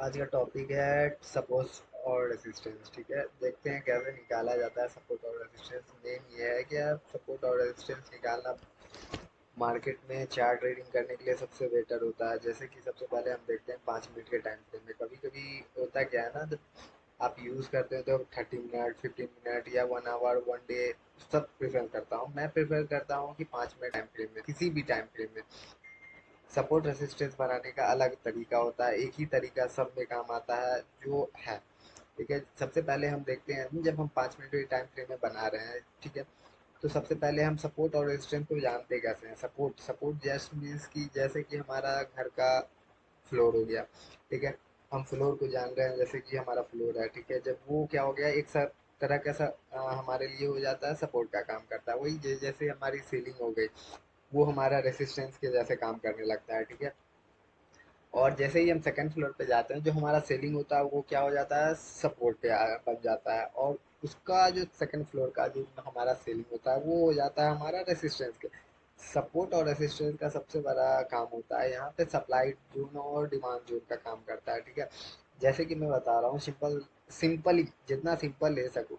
आज का टॉपिक है सपोर्ट और रेसिस्टेंस। ठीक है, देखते हैं कैसे निकाला जाता है सपोर्ट और रेसिस्टेंस। मेन ये है कि आप सपोर्ट और रेसिस्टेंस निकालना मार्केट में चार्ट ट्रेडिंग करने के लिए सबसे बेटर होता है। जैसे कि सबसे पहले हम देखते हैं 5 मिनट के टाइम फ्रेम में। कभी कभी होता क्या है ना, जब आप यूज़ करते हैं तो 30 मिनट, 15 मिनट या 1 आवर, 1 डे सब प्रेफर करता हूँ। मैं प्रेफर करता हूँ कि 5 मिनट टाइम फ्रेम में, किसी भी टाइम फ्रेम में सपोर्ट रेसिस्टेंस बनाने का अलग तरीका होता है। एक ही तरीका सब में काम आता है जो है। ठीक है, सबसे पहले हम देखते हैं जब हम 5 मिनट के टाइम फ्रेम में बना रहे हैं। ठीक है, तो सबसे पहले हम सपोर्ट और रेजिस्टेंस को जानते कैसे हैं। सपोर्ट सपोर्ट जस्ट मीन्स कि जैसे कि हमारा घर का फ्लोर हो गया। ठीक है, हम फ्लोर को जान रहे हैं, जैसे कि हमारा फ्लोर है। ठीक है, जब वो क्या हो गया एक तरह का हमारे लिए हो जाता है, सपोर्ट का काम करता है। वही जैसे हमारी सीलिंग हो गई, वो हमारा रेसिस्टेंस के जैसे काम करने लगता है। ठीक है, और जैसे ही हम सेकंड फ्लोर पे जाते हैं, जो हमारा सेलिंग होता है वो क्या हो जाता है, सपोर्ट पे बन जाता है। और उसका जो सेकंड फ्लोर का जो हमारा सेलिंग होता है वो हो जाता है हमारा रेसिस्टेंस के। सपोर्ट और रेसिस्टेंस का सबसे बड़ा काम होता है यहाँ पे सप्लाई जोन और डिमांड जोन का काम करता है। ठीक है, जैसे कि मैं बता रहा हूँ, सिंपली जितना सिंपल ले सकूँ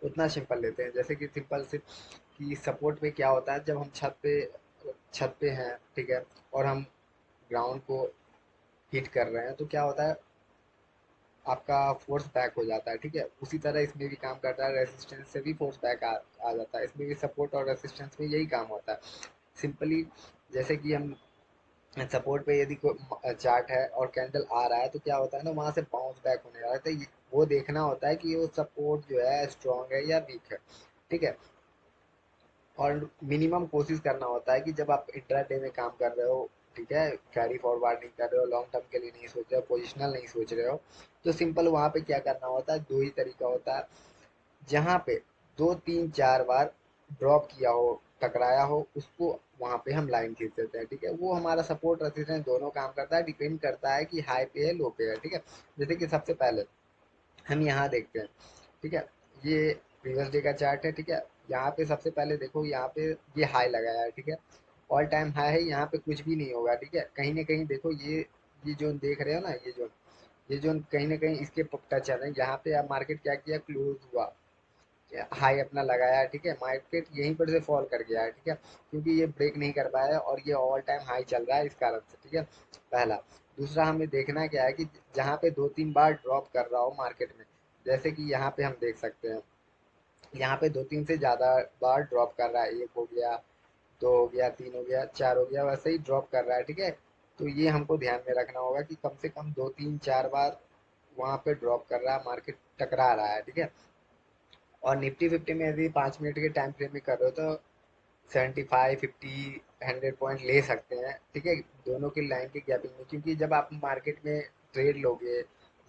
उतना सिंपल लेते हैं। जैसे कि सिंपल से कि सपोर्ट पे क्या होता है, जब हम छत पे हैं। ठीक है, और हम ग्राउंड को हिट कर रहे हैं तो क्या होता है, आपका फोर्स बैक हो जाता है। ठीक है, उसी तरह इसमें भी काम करता है, रेसिस्टेंस से भी फोर्स बैक आ जाता है। इसमें भी सपोर्ट और रेसिस्टेंस में यही काम होता है सिंपली। जैसे कि हम सपोर्ट पे यदि कोई चार्ट है और कैंडल आ रहा है तो क्या होता है ना, वहां से बाउंस बैक होने वाला है। तो वो देखना होता है कि वो सपोर्ट जो है स्ट्रांग है या वीक है। ठीक है, और मिनिमम कोशिश करना होता है कि जब आप इंट्राडे में काम कर रहे हो, ठीक है, कैरी फॉरवर्ड नहीं कर रहे हो, लॉन्ग टर्म के लिए नहीं सोच रहे हो, पोजिशनल नहीं सोच रहे हो, तो सिंपल वहां पे क्या करना होता है, दो ही तरीका होता है। जहां पे 2 3 4 बार ड्रॉप किया हो, टकराया हो, उसको वहां पे हम लाइन खींच देते हैं। ठीक है, वो हमारा सपोर्ट रेजिस्टेंस दोनों काम करता है, डिपेंड करता है कि हाई पे है लो पे है। ठीक है, जैसे कि सबसे पहले हम यहाँ देखते हैं। ठीक है, ये प्रीवियस डे का चार्ट है। ठीक है, यहाँ पे सबसे पहले देखो, यहाँ पे ये हाई लगाया है। ठीक है, ऑल टाइम हाई है, यहाँ पे कुछ भी नहीं होगा। ठीक है, कहीं ना कहीं देखो, ये जोन देख रहे हो ना, ये जोन कहीं ना कहीं इसके टच है। यहाँ पे अब मार्केट क्या किया, क्लोज हुआ, हाई अपना लगाया है। ठीक है, मार्केट यहीं पर से फॉल कर गया है। ठीक है, क्योंकि ये ब्रेक नहीं कर पाया और ये ऑल टाइम हाई चल रहा है इस कारण से। ठीक है, पहला। दूसरा, हमें देखना क्या है कि जहाँ पे 2 3 बार ड्रॉप कर रहा हो मार्केट में, जैसे कि यहाँ पे हम देख सकते हैं, यहाँ पे 2 3 से ज़्यादा बार ड्रॉप कर रहा है। एक हो गया, दो हो गया, तीन हो गया, चार हो गया, वैसे ही ड्रॉप कर रहा है। ठीक है, तो ये हमको ध्यान में रखना होगा कि कम से कम 2 3 4 बार वहाँ पे ड्रॉप कर रहा है, मार्केट टकरा रहा है। ठीक है, और निफ्टी फिफ्टी में यदि 5 मिनट के टाइम फ्रेम में कर रहे हो तो 75 50 100 पॉइंट ले सकते हैं। ठीक है, दोनों की लाइन की गैपिंग में, क्योंकि जब आप मार्केट में ट्रेड लोगे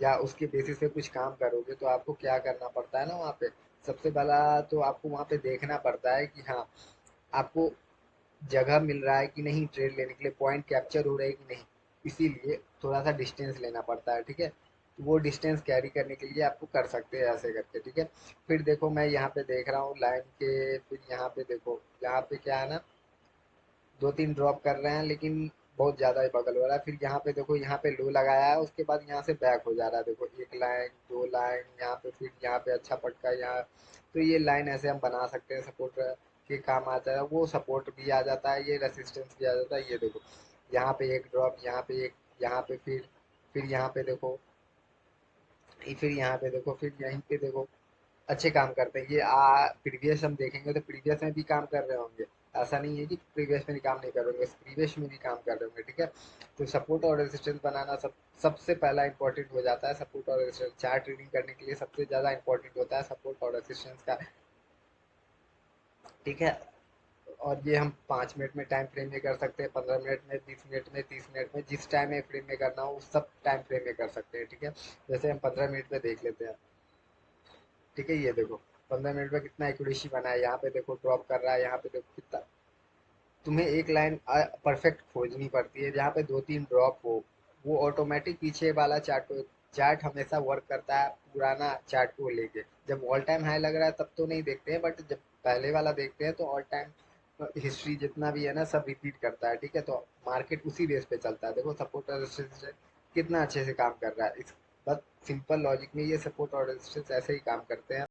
या उसके बेसिस पे कुछ काम करोगे तो आपको क्या करना पड़ता है ना, वहाँ पे सबसे पहला तो आपको वहाँ पे देखना पड़ता है कि हाँ, आपको जगह मिल रहा है कि नहीं, ट्रेड लेने के लिए पॉइंट कैप्चर हो रहे हैं कि नहीं। इसीलिए थोड़ा सा डिस्टेंस लेना पड़ता है। ठीक है, तो वो डिस्टेंस कैरी करने के लिए आपको कर सकते हैं ऐसे करके। ठीक है, फिर देखो मैं यहाँ पे देख रहा हूँ लाइन के, फिर यहाँ पे देखो, यहाँ पे क्या है ना, 2 3 ड्रॉप कर रहे हैं लेकिन बहुत ज़्यादा ही बगल हो रहा है। फिर यहाँ पे देखो, यहाँ पे लो लगाया है, उसके बाद यहाँ से बैक हो जा रहा है। देखो, एक लाइन, दो लाइन, यहाँ पे फिर यहाँ पे अच्छा पटका यहाँ। तो ये लाइन ऐसे हम बना सकते हैं, सपोर्ट के काम आता है। वो सपोर्ट भी आ जाता है, ये रेसिस्टेंस भी आ जाता है। ये देखो, यहाँ पे एक ड्रॉप, यहाँ पे एक, यहाँ पे फिर यहाँ पे देखो, फिर यहाँ पे देखो, फिर यहीं पे देखो, अच्छे काम करते हैं ये। प्रीवियस हम देखेंगे तो प्रीवियस में भी काम कर रहे होंगे। ऐसा नहीं है कि प्रीवियस में भी काम नहीं कर रहे होंगे, प्रीवियस में भी काम कर रहे होंगे। ठीक है, तो सपोर्ट और रेजिस्टेंस बनाना सबसे पहला इंपॉर्टेंट हो जाता है। सपोर्ट और रेजिस्टेंस चार्ट रीडिंग करने के लिए सबसे ज़्यादा इंपॉर्टेंट होता है सपोर्ट और रेजिस्टेंस का। ठीक है, और ये हम 5 मिनट में टाइम फ्रेम में कर सकते हैं, 15 मिनट में, 20 मिनट में, 30 मिनट में, जिस टाइम में फ्रेम में करना हो उस सब टाइम फ्रेम में कर सकते हैं। ठीक है, जैसे हम 15 मिनट में देख लेते हैं। ठीक है, ये देखो 15 मिनट में कितना एक्यूरेसी बना है। यहाँ पे देखो ड्रॉप कर रहा है, यहाँ पे देखो कितना। तुम्हें एक लाइन परफेक्ट खोजनी पड़ती है जहाँ पे 2 3 ड्रॉप हो, वो ऑटोमेटिक पीछे वाला चार्ट हमेशा वर्क करता है पुराना चार्ट को लेके। जब ऑल टाइम हाई लग रहा है तब तो नहीं देखते हैं, बट जब पहले वाला देखते हैं तो ऑल टाइम हिस्ट्री जितना भी है ना सब रिपीट करता है। ठीक है, तो मार्केट उसी बेस पे चलता है। देखो, सपोर्ट रेजिस्टेंस कितना अच्छे से काम कर रहा है। इस बस सिंपल लॉजिक में ये सपोर्ट और रेजिस्टेंस ऐसे ही काम करते हैं।